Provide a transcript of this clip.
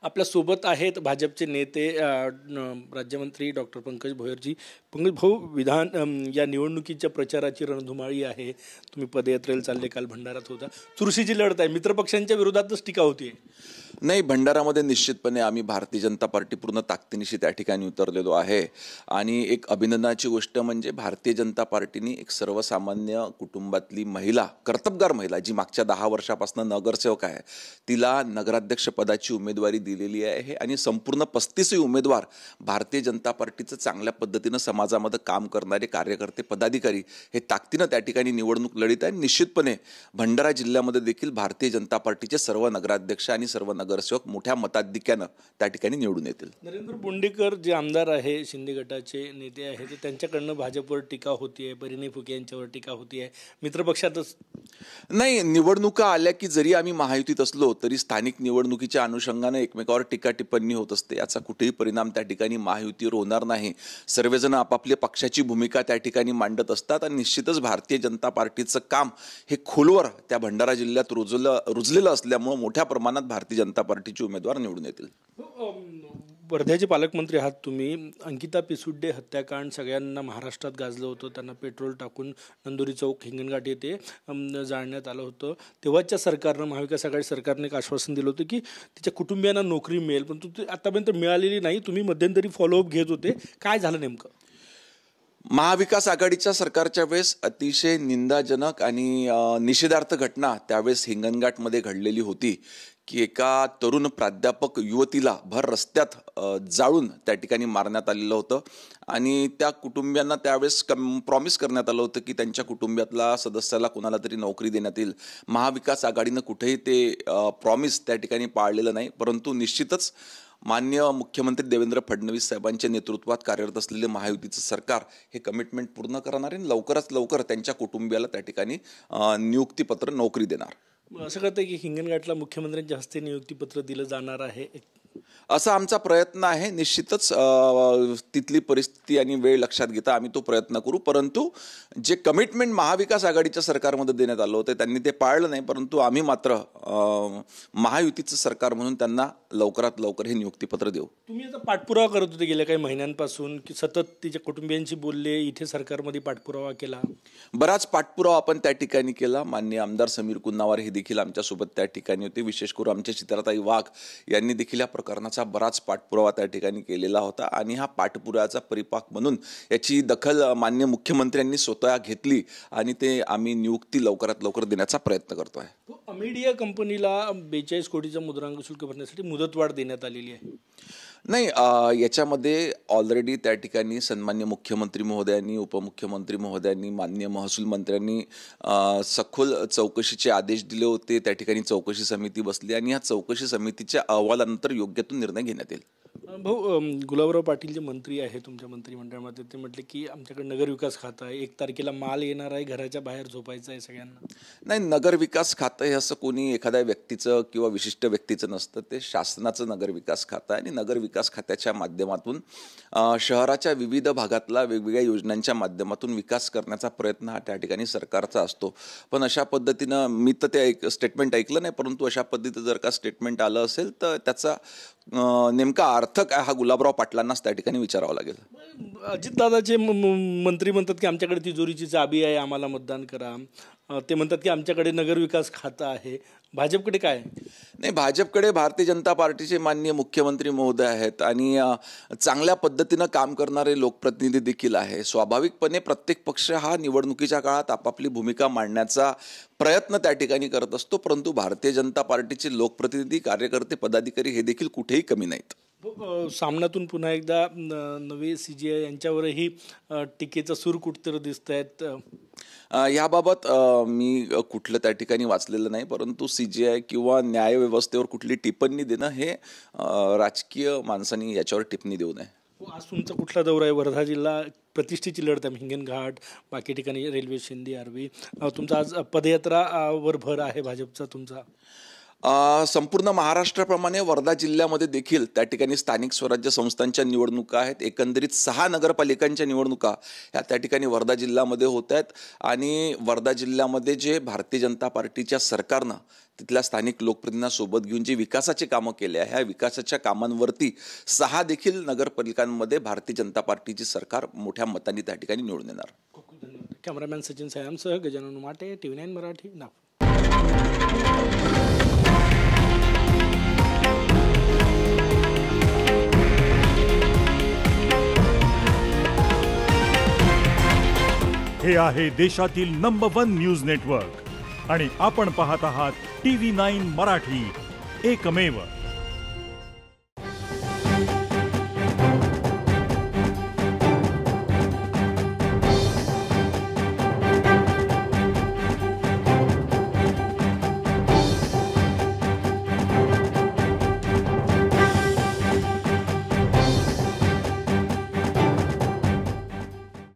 आपल्या सोबत आहेत भाजपचे नेते राज्यमंत्री डॉक्टर पंकज भोयरजी. पंकज भाऊ, या निवडणुकीच्या प्रचाराची रणधुमाळी आहे. तुम्ही पदयात्रेला चालले, काल भंडारात होता. चुरशीची लढत आहे, मित्रपक्षांच्या विरोधातच टीका होतीये. नाही, भंडारामध्ये निश्चितपणे आम्ही भारतीय जनता पार्टी पूर्ण ताकदीनिशी त्या ठिकाणी उतरलेलो आहे. आणि एक अभिनंदनाची गोष्ट म्हणजे भारतीय जनता पार्टीने एक सर्वसामान्य कुटुंबातली महिला, कर्तबगार महिला, जी मागच्या 10 वर्षापासून नगरसेवक आहे, तिला नगराध्यक्ष पदाची उमेदवारी दिलेली आहे. आणि संपूर्ण 35 उमेदवार भारतीय जनता पार्टीचं चांगल्या पद्धतीनं समाजामध्ये काम करणारे कार्यकर्ते, पदाधिकारी हे ताकदीनं त्या ठिकाणी निवडणूक लढित आहे. निश्चितपणे भंडारा जिल्ह्यामध्ये देखील भारतीय जनता पार्टीचे सर्व नगराध्यक्ष आणि सर्व नगरसेवक मोठ्या मताधिक्यानं त्या ठिकाणी निवडून येतील. नरेंद्र बोंडेकर जे आमदार आहे, शिंदे गटाचे नेते आहेत, त्यांच्याकडनं भाजपवर टीका होतीये, परिणय फुके यांच्यावर टीका होतीये, मित्रपक्षातच. नाही, निवडणुका आल्या की जरी आम्ही महायुतीत असलो तरी स्थानिक निवडणुकीच्या अनुषंगाने एकमेकावर टीका टिप्पणी होत असते. याचा कुठेही परिणाम त्या ठिकाणी महायुतीवर होणार नाही. सर्वजण आपापल्या पक्षाची भूमिका त्या ठिकाणी मांडत असतात. आणि निश्चितच भारतीय जनता पार्टीचं काम हे खोलवर त्या भंडारा जिल्ह्यात रुजलेलं असल्यामुळे मोठ्या प्रमाणात भारतीय जनता पार्टीचे उमेदवार निवडून येतील. वर्ध्याचे पालकमंत्री आहात तुम्ही. अंकिता पिसुड्डे हत्याकांड सगळ्यांना महाराष्ट्रात गाजलं होतं. त्यांना पेट्रोल टाकून नंदुरी चौक, हिंगणघाट येथे जाळण्यात आलं होतं. तेव्हाच्या सरकारनं, महाविकास आघाडी सरकारने एक आश्वासन दिलं होतं की तिच्या कुटुंबियांना नोकरी मिळेल, पण ती आतापर्यंत मिळालेली नाही. तुम्ही मध्यंतरी फॉलोअप घेत होते, काय झालं नेमकं? महाविकास आघाडीच्या सरकारच्या वेळेस अतिशय निंदाजनक आणि निषेधार्थ घटना त्यावेळेस हिंगणघाटमध्ये घडलेली होती की एका तरुण प्राध्यापक युवतीला भर रस्त्यात जाळून त्या ठिकाणी मारण्यात आलेलं होतं. आणि त्या कुटुंबियांना त्यावेळेस प्रॉमिस करण्यात आलं होतं की त्यांच्या कुटुंबातला सदस्याला कोणाला तरी नोकरी देण्यात येईल. महाविकास आघाडीनं कुठेही ते प्रॉमिस त्या ठिकाणी पाळलेलं नाही. परंतु निश्चितच माननीय मुख्यमंत्री देवेंद्र फडणवीस साहेबांच्या नेतृत्वात कार्यरत असलेले महायुतीचं सरकार हे कमिटमेंट पूर्ण करणार आहे. लवकरात लवकर त्यांच्या कुटुंबियाला त्या ठिकाणी नियुक्तीपत्र, नोकरी देणार. असं कळतं की हिंगणघाटला मुख्यमंत्र्यांच्या हस्ते नियुक्तीपत्र दिलं जाणार आहे, असा आमचा प्रयत्न आहे. निश्चितच तिथली परिस्थिती आणि वेळ लक्षात घेता आम्ही तो प्रयत्न करू. परंतु जे कमिटमेंट महाविकास आघाडीच्या सरकारमध्ये देण्यात आलं होतं त्यांनी ते पाळलं नाही. परंतु आम्ही मात्र महायुतीचं सरकार म्हणून त्यांना लवकरात लवकर हे नियुक्तीपत्र देऊ. तुम्ही आता पाठपुरावा करत होते गेल्या काही महिन्यांपासून की सतत तिच्या कुटुंबियांशी बोलले, इथे सरकारमध्ये पाठपुरावा केला. बराच पाठपुरावा आपण त्या ठिकाणी केला. माननीय आमदार समीर कुन्नावार हे देखील आमच्यासोबत त्या ठिकाणी होते. विशेष करून आमच्या चित्राताई वाघ यांनी देखील या प्रकरणाचा बराच पाठपुरावा त्या ठिकाणी केलेला होता. आणि हा पाठपुराव्याचा परिपाक म्हणून याची दखल माननीय मुख्यमंत्र्यांनी स्वतः घेतली आणि ते आम्ही नियुक्ती लवकरात लवकर देण्याचा प्रयत्न करतोय. अमेडिया कंपनीला 42 कोटीचा मुद्रांक शुल्क भरण्यासाठी मुदतवाढ देण्यात आलेली आहे. नाही, याच्यामध्ये ऑलरेडी त्या ठिकाणी सन्मान्य मुख्यमंत्री महोदयांनी, उपमुख्यमंत्री महोदयांनी, माननीय महसूल मंत्र्यांनी सखोल चौकशीचे आदेश दिले होते. त्या ठिकाणी चौकशी समिती बसली आणि या चौकशी समितीच्या अहवालानंतर योग्य तो निर्णय घेण्यात येईल. भाऊ, गुलाबराव पाटील जे मंत्री आहे तुमच्या मंत्रिमंडळामध्ये, ते म्हटले की आमच्याकडे नगरविकास खातं आहे, 1 तारखेला माल येणार आहे, घराच्या बाहेर झोपायचं आहे सगळ्यांना. नाही, नगरविकास खातं हे असं कोणी एखाद्या व्यक्तीचं किंवा विशिष्ट व्यक्तीचं नसतं. ते शासनाचं नगरविकास खातं आहे. आणि नगरविकास खात्याच्या माध्यमातून शहराच्या विविध भागातला वेगवेगळ्या योजनांच्या माध्यमातून विकास करण्याचा प्रयत्न हा त्या ठिकाणी सरकारचा असतो. पण अशा पद्धतीनं मी तर ते स्टेटमेंट ऐकलं नाही, परंतु अशा पद्धतीचं जर का स्टेटमेंट आलं असेल तर त्याचा नेमका अर्थ काय हा गुलाबराव पाटलांनाच त्या ठिकाणी विचारावा लागेल. अजितदादाचे मंत्री म्हणतात की आमच्याकडे तिजोरीची चाबी आहे, आम्हाला मतदान करा. ते म्हणतात की आमच्याकडे नगरविकास खातं आहे. भाजपकडे काय? नाही, भाजपकडे भारतीय जनता पार्टीचे माननीय मुख्यमंत्री महोदय आहेत आणि चांगल्या पद्धतीनं काम करणारे लोकप्रतिनिधी देखील आहे. स्वाभाविकपणे प्रत्येक पक्ष हा निवडणुकीच्या काळात आपापली भूमिका मांडण्याचा प्रयत्न त्या ठिकाणी करत असतो. परंतु भारतीय जनता पार्टीचे लोकप्रतिनिधी, कार्यकर्ते, पदाधिकारी हे देखील कुठेही कमी नाहीत. सामनातून पुन्हा एकदा नवे CGI यांच्यावरही टीकेचा सूर कुठतर दिसत आहेत. याबाबत मी कुठलं त्या ठिकाणी वाचलेलं नाही. परंतु CGI किंवा न्यायव्यवस्थेवर कुठली टिप्पणी देणं हे राजकीय माणसांनी याच्यावर टिप्पणी देऊ नये. आज तुमचा कुठला दौरा आहे? वर्धा जिल्हा प्रतिष्ठेची लढत आहे, हिंगणघाट, बाकी ठिकाणी रेल्वे, शिंदे, आर्वी. तुमचा आज पदयात्रावर भर आहे भाजपचा तुमचा. संपूर्ण महाराष्ट्राप्रमाणे वर्धा जिल्ह्यामध्ये देखील त्या ठिकाणी स्थानिक स्वराज्य संस्थांच्या निवडणुका आहेत. एकंदरीत 6 नगरपालिकांच्या निवडणुका ह्या त्या ठिकाणी वर्धा जिल्ह्यामध्ये होत आहेत. आणि वर्धा जिल्ह्यामध्ये जे भारतीय जनता पार्टीच्या सरकारनं तिथल्या स्थानिक लोकप्रतिनिधींसोबत घेऊन जे विकासाचे कामं केले आहे, ह्या विकासाच्या कामांवरती 6 देखील नगरपालिकांमध्ये भारतीय जनता पार्टीची सरकार मोठ्या मतांनी त्या ठिकाणी निवडून येणार. कॅमेरामॅन सचिन सायांसह गजानन माटे, TV9 मराठी, नागपूर. हे आहे देशातील नंबर 1 न्यूज नेटवर्क आणि आपण पाहत आहात TV9 मराठी, एकमेव.